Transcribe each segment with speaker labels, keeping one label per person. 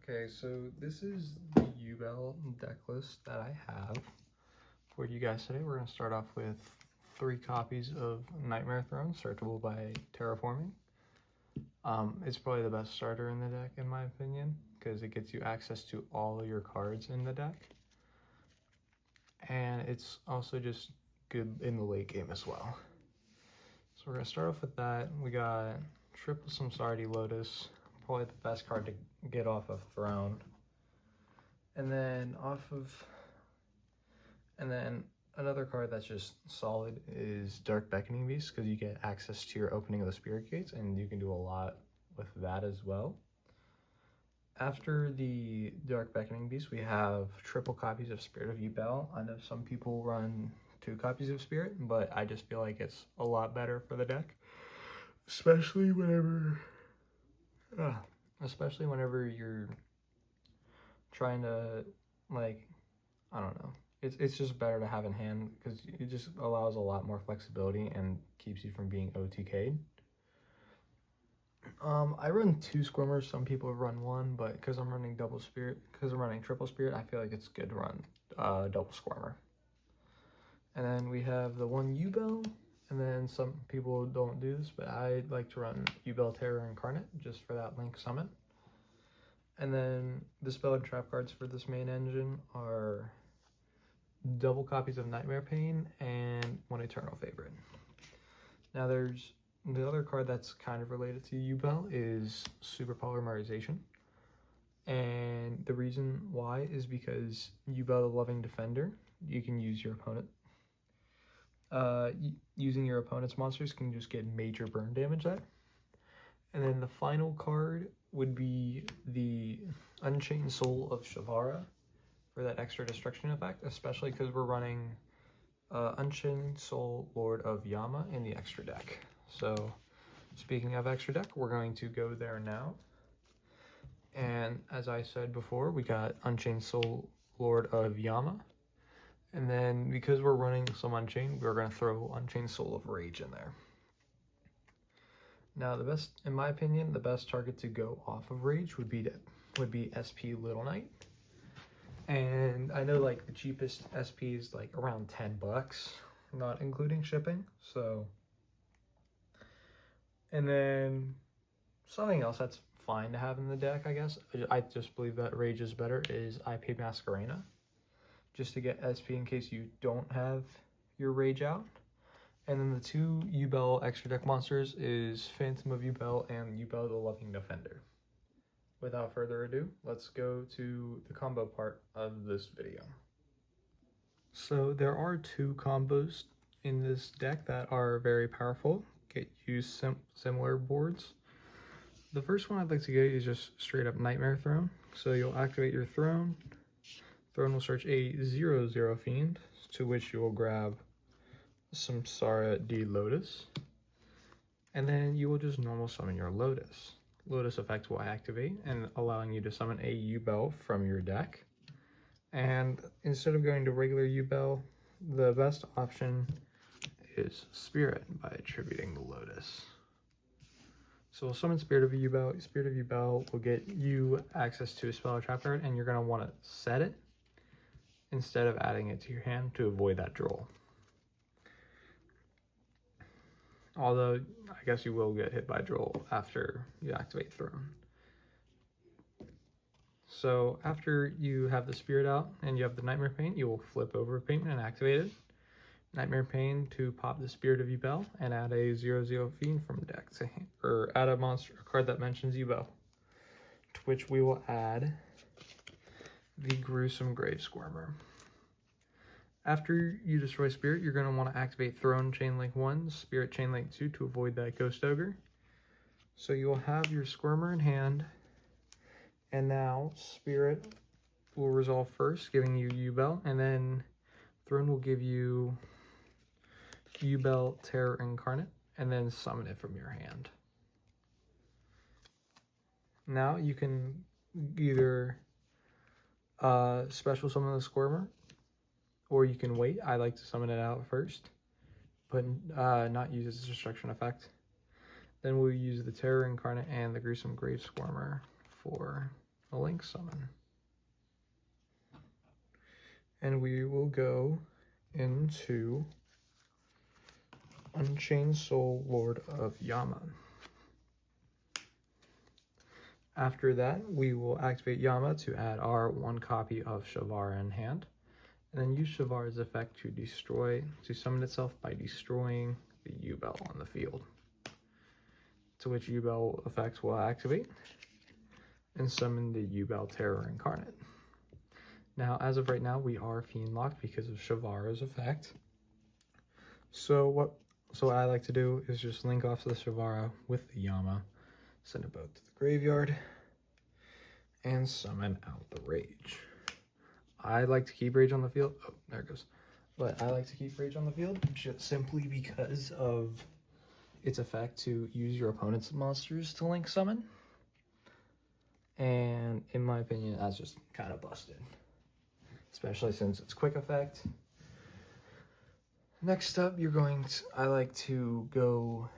Speaker 1: Okay, so this is the Yubel deck list that I have for you guys today. We're going to start off with 3 copies of Nightmare Throne, searchable by terraforming. It's probably the best starter in the deck, in my opinion, because it gets you access to all your cards in the deck. And it's also just good in the late game as well. So we're going to start off with that. We got Triple Samsardi Lotus, probably the best card to get off of Throne. And then another card that's just solid is Dark Beckoning Beast, because you get access to your opening of the Spirit Gates, and you can do a lot with that as well. After the Dark Beckoning Beast, we have triple copies of Spirit of Yubel. I know some people run 2 copies of Spirit, but I just feel like it's a lot better for the deck, especially whenever you're trying to, like, I don't know. It's just better to have in hand because it just allows a lot more flexibility and keeps you from being OTK'd. I run 2 Squirmers. Some people run 1, but because I'm running triple Spirit, I feel like it's good to run double Squirmer. And then we have the 1 Yubel, and then some people don't do this, but I like to run Yubel Terror Incarnate just for that Link Summon. And then the spell and trap cards for this main engine are double copies of Nightmare Pain and 1 Eternal Favorite. Now there's the other card that's kind of related to Yubel is Super Polymerization. And the reason why is because Yubel, the Loving Defender, you can use your opponent. Using your opponent's monsters can just get major burn damage there. And then the final card would be the Unchained Soul of Shavara for that extra destruction effect, especially because we're running Unchained Soul Lord of Yama in the extra deck. So speaking of extra deck, we're going to go there now. And as I said before, we got Unchained Soul Lord of Yama. And then because we're running some Unchained, we're going to throw Unchained Soul of Rage in there. Now, in my opinion, the best target to go off of Rage would be SP Little Knight. And I know, like, the cheapest SP is like around $10, not including shipping. So, and then something else that's fine to have in the deck, I guess. I just believe that Rage is better is IP Masquerena, just to get SP in case you don't have your Rage out. And then the 2 Yubel extra deck monsters is Phantom of Yubel and Yubel the Loving Defender. Without further ado, let's go to the combo part of this video. So there are 2 combos in this deck that are very powerful. Get you similar boards. The first one I'd like to get is just straight up Nightmare Throne. So you'll activate your Throne. Throne will search a 0/0 Fiend, to which you will grab Samsara D Lotus. And then you will just normal summon your Lotus. Lotus effect will activate and allowing you to summon a Yubel from your deck. And instead of going to regular Yubel, the best option is Spirit by attributing the Lotus. So we'll summon Spirit of Yubel. Spirit of Yubel will get you access to a spell or trap card, and you're going to want to set it instead of adding it to your hand to avoid that draw. Although, I guess you will get hit by draw after you activate Throne. So after you have the Spirit out and you have the Nightmare Pain, you will flip over Pain and activate it. Nightmare Pain to pop the Spirit of Yubel and add a 0/0 Fiend from the deck, or add a card that mentions Yubel, to which we will add the Gruesome Grave Squirmer. After you destroy Spirit, you're going to want to activate Throne Chainlink 1, Spirit Chainlink 2 to avoid that Ghost Ogre. So you'll have your Squirmer in hand, and now Spirit will resolve first, giving you Yubel, and then Throne will give you Yubel Terror Incarnate, and then summon it from your hand. Now you can either special summon the Squirmer, or you can wait. I like to summon it out first, but not use its destruction effect. Then we'll use the Terror Incarnate and the Gruesome Grave Squirmer for a link summon. And we will go into Unchained Soul, Lord of Yama. After that, we will activate Yama to add our 1 copy of Shavara in hand, and then use Shavara's effect to summon itself by destroying the Yubel on the field. To which Yubel effects will activate and summon the Yubel Terror Incarnate. Now, as of right now, we are Fiend locked because of Shavara's effect. So what I like to do is just link off the Shavara with the Yama, send it both to the graveyard, and summon out the Rage. I like to keep Rage on the field. Oh, there it goes. But I like to keep Rage on the field just simply because of its effect to use your opponent's monsters to link summon. And in my opinion, that's just kind of busted, especially since it's quick effect. Next up, I like to go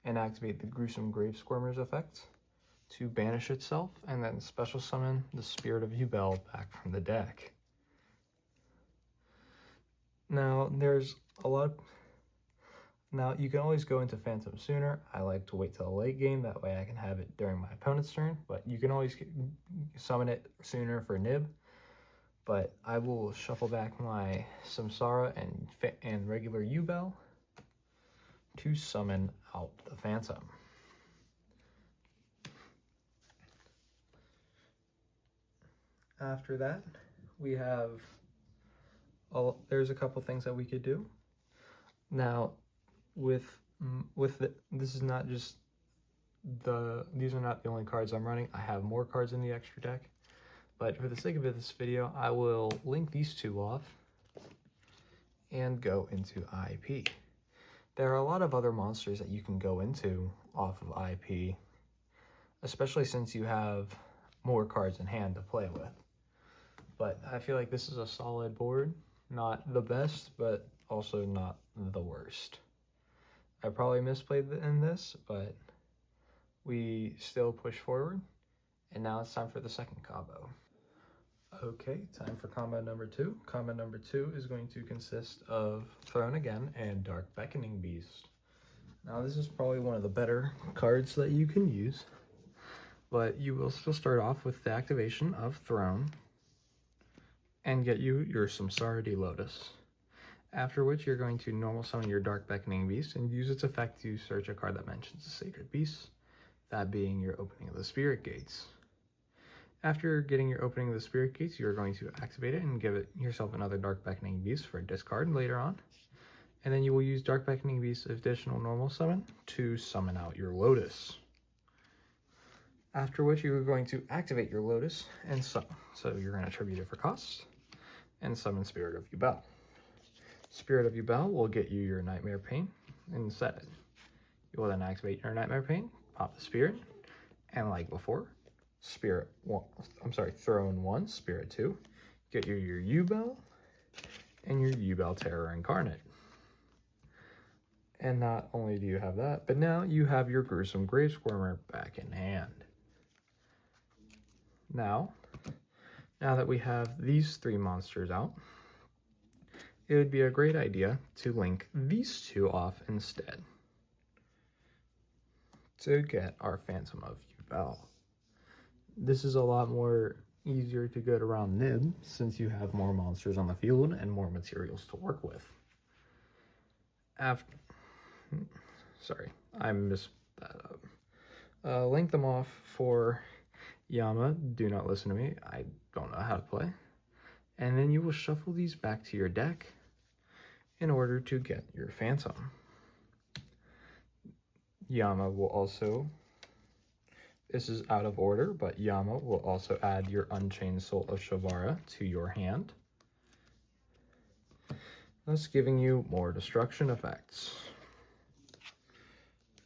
Speaker 1: and activate the Gruesome Grave Squirmer's effect to banish itself, and then special summon the Spirit of Yubel back from the deck. Now, now you can always go into Phantom sooner. I like to wait till the late game, that way I can have it during my opponent's turn, but you can always summon it sooner for Nib. But I will shuffle back my Samsara and regular Yubel to summon out the Phantom. After that, we have there's a couple things that we could do. Now, this is not just these are not the only cards I'm running. I have more cards in the extra deck. But for the sake of this video, I will link these 2 off and go into IP. There are a lot of other monsters that you can go into off of IP, especially since you have more cards in hand to play with. But I feel like this is a solid board. Not the best, but also not the worst. I probably misplayed in this, but we still push forward. And now it's time for the second combo. Okay, time for combo number 2. Combo number 2 is going to consist of Throne again and Dark Beckoning Beast. Now this is probably one of the better cards that you can use, but you will still start off with the activation of Throne and get you your Samsara de Lotus. After which you're going to normal summon your Dark Beckoning Beast and use its effect to search a card that mentions the Sacred Beast, that being your opening of the Spirit Gates. After getting your opening of the Spirit Gates, you're going to activate it and give yourself another Dark Beckoning Beast for a discard later on. And then you will use Dark Beckoning Beast's additional normal summon to summon out your Lotus. After which you are going to activate your Lotus and summon. So you're going to tribute it for cost and summon Spirit of Yubel. Spirit of Yubel will get you your Nightmare Pain and set it. You will then activate your Nightmare Pain, pop the Spirit, and like before, Throne 1, Spirit 2, get you your Yubel and your Yubel Terror Incarnate. And not only do you have that, but now you have your Gruesome Grave Squirmer back in hand. Now that we have these 3 monsters out, it would be a great idea to link these 2 off instead to get our Phantom of Yubel. This is a lot more easier to get around Nib since you have more monsters on the field and more materials to work with. I missed that up. Link them off for Yama. Do not listen to me. I don't know how to play. And then you will shuffle these back to your deck in order to get your Phantom. Yama will also, this is out of order, but Yama will also add your Unchained Soul of Shavara to your hand, thus giving you more destruction effects.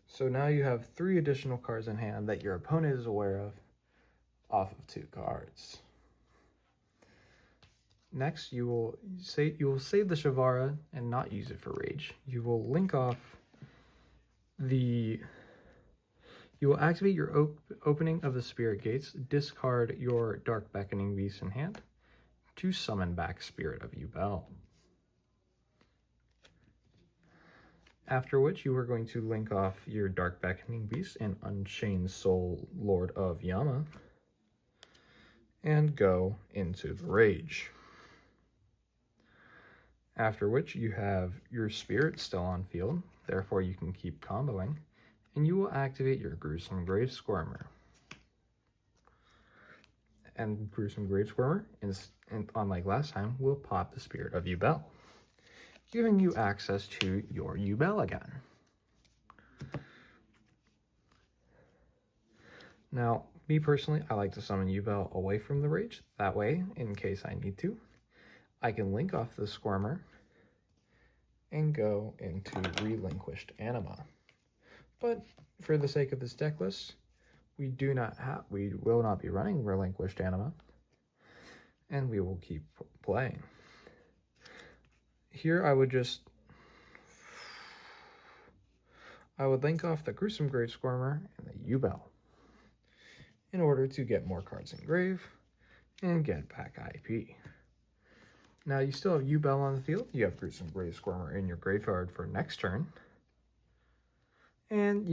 Speaker 1: So now you have 3 additional cards in hand that your opponent is aware of off of 2 cards. Next, you will save the Shavara and not use it for Rage. You will link off You will activate your opening of the Spirit Gates, discard your Dark Beckoning Beast in hand to summon back Spirit of Yubel. After which you are going to link off your Dark Beckoning Beast and Unchained Soul Lord of Yama and go into the Rage. After which you have your Spirit still on field, therefore you can keep comboing, and you will activate your Gruesome Grave Squirmer. And Gruesome Grave Squirmer, unlike last time, will pop the Spirit of Yubel, giving you access to your Yubel again. Now, me personally, I like to summon Yubel away from the Rage. That way, in case I need to, I can link off the Squirmer and go into Relinquished Anima. But for the sake of this deck list, we will not be running Relinquished Anima, and we will keep playing. Here I would link off the Gruesome Grave Squirmer and the Yubel in order to get more cards in grave and get back IP. Now you still have Yubel on the field, you have Gruesome Grave Squirmer in your graveyard for next turn. And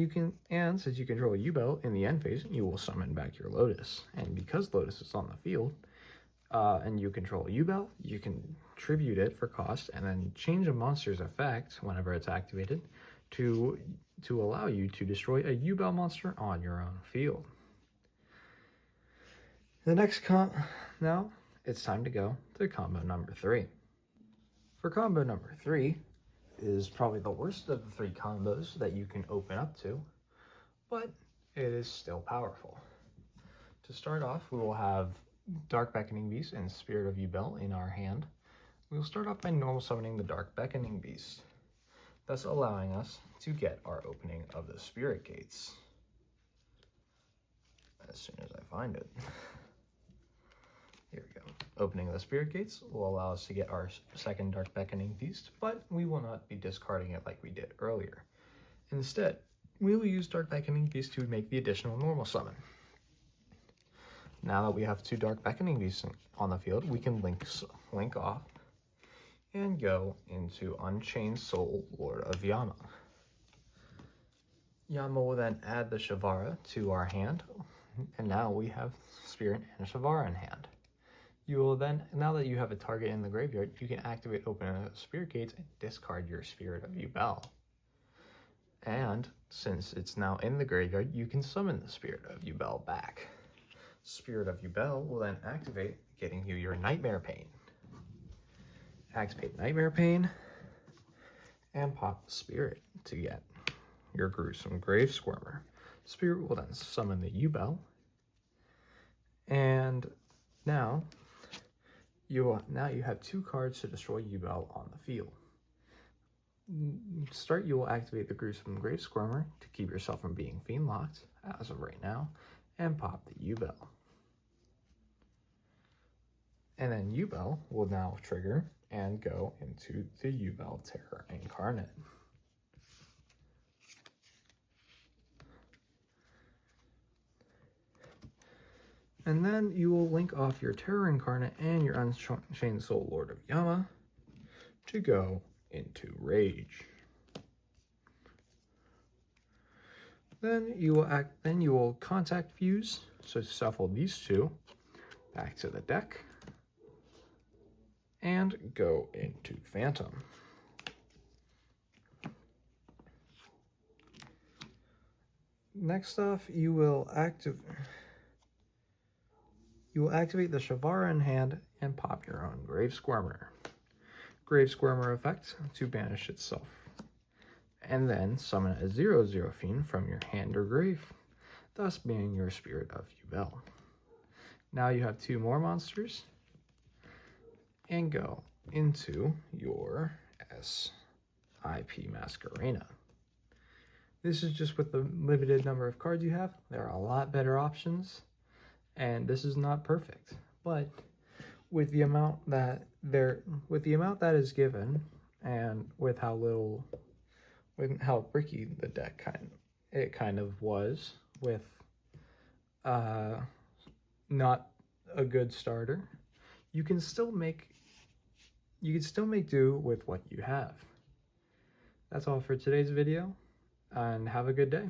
Speaker 1: since you control Yubel in the end phase, you will summon back your Lotus. And because Lotus is on the field, and you control Yubel, you can tribute it for cost and then change a monster's effect whenever it's activated to allow you to destroy a Yubel monster on your own field. The next now it's time to go to combo number 3. For combo number 3 is probably the worst of the 3 combos that you can open up to, but it is still powerful. To start off, we will have Dark Beckoning Beast and Spirit of Yubel in our hand. We will start off by normal summoning the Dark Beckoning Beast, thus allowing us to get our opening of the Spirit Gates. As soon as I find it. Here we go. Opening of the Spirit Gates will allow us to get our second Dark Beckoning Beast, but we will not be discarding it like we did earlier. Instead, we will use Dark Beckoning Beast to make the additional normal summon. Now that we have 2 Dark Beckoning Beasts on the field, we can link off and go into Unchained Soul Lord of Yama. Yama will then add the Shavara to our hand, and now we have Spirit and Shavara in hand. You will then, now that you have a target in the graveyard, you can activate Open Spirit Gates and discard your Spirit of Yubel. And since it's now in the graveyard, you can summon the Spirit of Yubel back. Spirit of Yubel will then activate, getting you your Nightmare Pain. Activate Nightmare Pain and pop the Spirit to get your Gruesome Grave Squirmer. Spirit will then summon the Yubel, and now you have 2 cards to destroy Yubel on the field. Start, you will activate the Gruesome Grave Squirmer to keep yourself from being Fiend Locked as of right now, and pop the Yubel. And then Yubel will now trigger and go into the Yubel Terror Incarnate. And then you will link off your Terror Incarnate and your Unchained Soul Lord of Yama to go into Rage. Then you will Contact Fuse, so shuffle these 2 back to the deck and go into Phantom. Next off, you will activate the Shavara in hand and pop your own Grave Squirmer. Grave Squirmer effect to banish itself. And then summon a 0/0 Fiend from your hand or grave, thus being your Spirit of Yubel. Now you have 2 more monsters, and go into your SIP Masquerena. This is just with the limited number of cards you have. There are a lot better options, and this is not perfect. But with the amount that is given, and with how bricky the deck kind of was, with not a good starter, you can still make do with what you have. That's all for today's video, and have a good day.